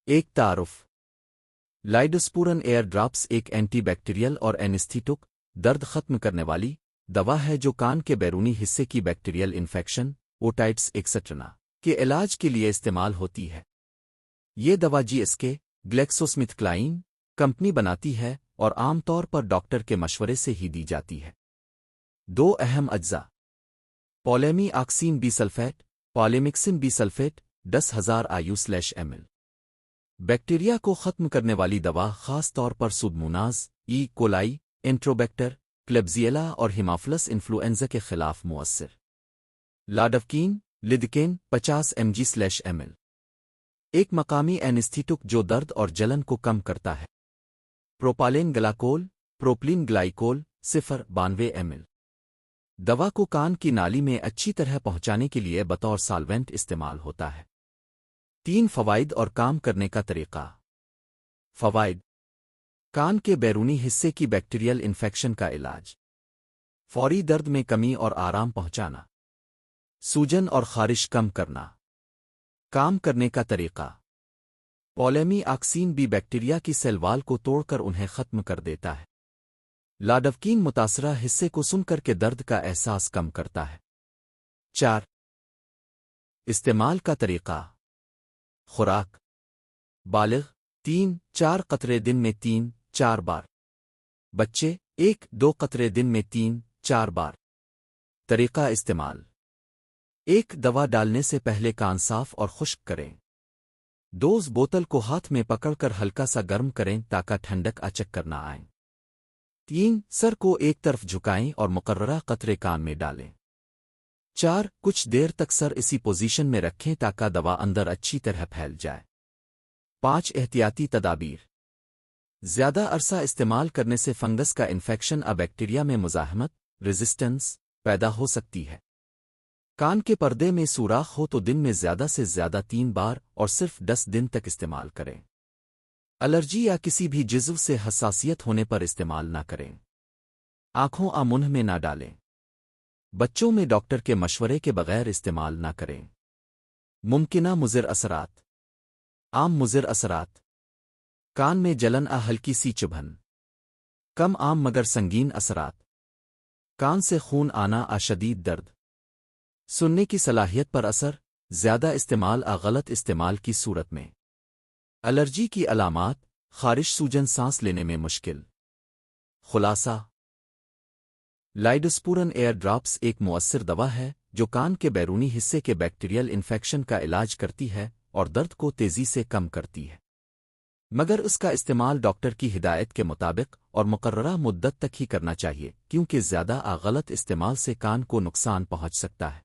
ایک تعارف لائڈوسپورن year drops ایک اینٹی بیکٹیریل اور اینستھیٹک درد ختم کرنے والی دوا ہے جو کان کے بیرونی حصے کی بیکٹیریل انفیکشن اوٹائٹس ایکسٹرنا کے علاج کے لیے استعمال ہوتی ہے۔ یہ دوا GSK GlaxoSmithKline کمپنی بناتی ہے اور عام طور پر ڈاکٹر کے مشورے سے ہی دی جاتی ہے۔ دو اہم اجزاء polymyxin B sulphate polymyxin B sulphate 10,000 IU/ml bacteria کو ختم کرنے والی دوا خاص طور پر سودموناز کولائی انٹروبیکٹر کلیبزیلا اور ہیمافلس انفلوئنزا کے خلاف مؤثر۔ لاڈوکین لدکین 50 mg/ml ایک مقامی اینستھیٹک جو درد اور جلن کو کم کرتا ہے۔ پروپالین گلاکول پروپلین گلائکول 0.92 ml دوا کو کان کی نالی میں اچھی طرح پہنچانے کے لیے بطور سالوینٹ استعمال ہوتا ہے۔ 3 فوائد اور کام کرنے کا طریقہ۔ فوائد: کان کے بیرونی حصے کی بیکٹیریل انفیکشن کا علاج، فوری درد میں کمی اور آرام پہنچانا، سوجن اور خارش کم کرنا۔ کام کرنے کا طریقہ: پولیمی آکسین بی بیکٹیریا کی سیل وال کو توڑ کر انہیں ختم کر دیتا ہے۔ لاڈوکین متاثرہ حصے کو سن کر کے درد کا احساس کم کرتا ہے۔ 4 استعمال کا طریقہ۔ خوراک: بالغ 3-4 قطرے دن میں 3-4 بار، بچے 1-2 قطرے دن میں 3-4 بار۔ طریقہ استعمال: 1 دوا ڈالنے سے پہلے کان صاف اور خشک کریں۔ 2 بوتل کو ہاتھ میں پکڑ کر ہلکا سا گرم کریں تاکہ ٹھنڈک اچک کر نہ آئے۔ 3 سر کو ایک طرف جھکائیں اور مقررہ قطرے کان میں ڈالیں۔ 4 کچھ دیر تک سر اسی پوزیشن میں رکھیں تاکہ دوا اندر اچھی طرح پھیل جائے۔ 5 احتیاطی تدابیر۔ زیادہ عرصہ استعمال کرنے سے فنگس کا انفیکشن بیکٹیریا میں مزاحمت ریزسٹنس پیدا ہو سکتی ہے۔ کان کے پردے میں سوراخ ہو تو دن میں زیادہ سے زیادہ 3 بار اور صرف 10 دن تک استعمال کریں۔ الرجی یا کسی بھی جزو سے حساسیت ہونے پر استعمال نہ کریں۔ آنکھوں منہ میں نہ ڈالیں۔ بچوں میں ڈاکٹر کے مشورے کے بغیر استعمال نہ کریں۔ ممکنہ مضر اثرات۔ عام مضر اثرات: کان میں جلن ہلکی سی چبھن۔ کم عام مگر سنگین اثرات: کان سے خون آنا شدید درد۔ سننے کی صلاحیت پر اثر، زیادہ استعمال غلط استعمال کی صورت میں۔ الرجی کی علامات: خارش سوجن سانس لینے میں مشکل۔ خلاصہ: لائڈوسپورن ایئر ڈراپس ایک مؤثر دوا ہے جو کان کے بیرونی حصے کے بیکٹیریل انفیکشن کا علاج کرتی ہے اور درد کو تیزی سے کم کرتی ہے، مگر اس کا استعمال ڈاکٹر کی ہدایت کے مطابق اور مقررہ مدت تک ہی کرنا چاہیے کیونکہ زیادہ غلط استعمال سے کان کو نقصان پہنچ سکتا ہے۔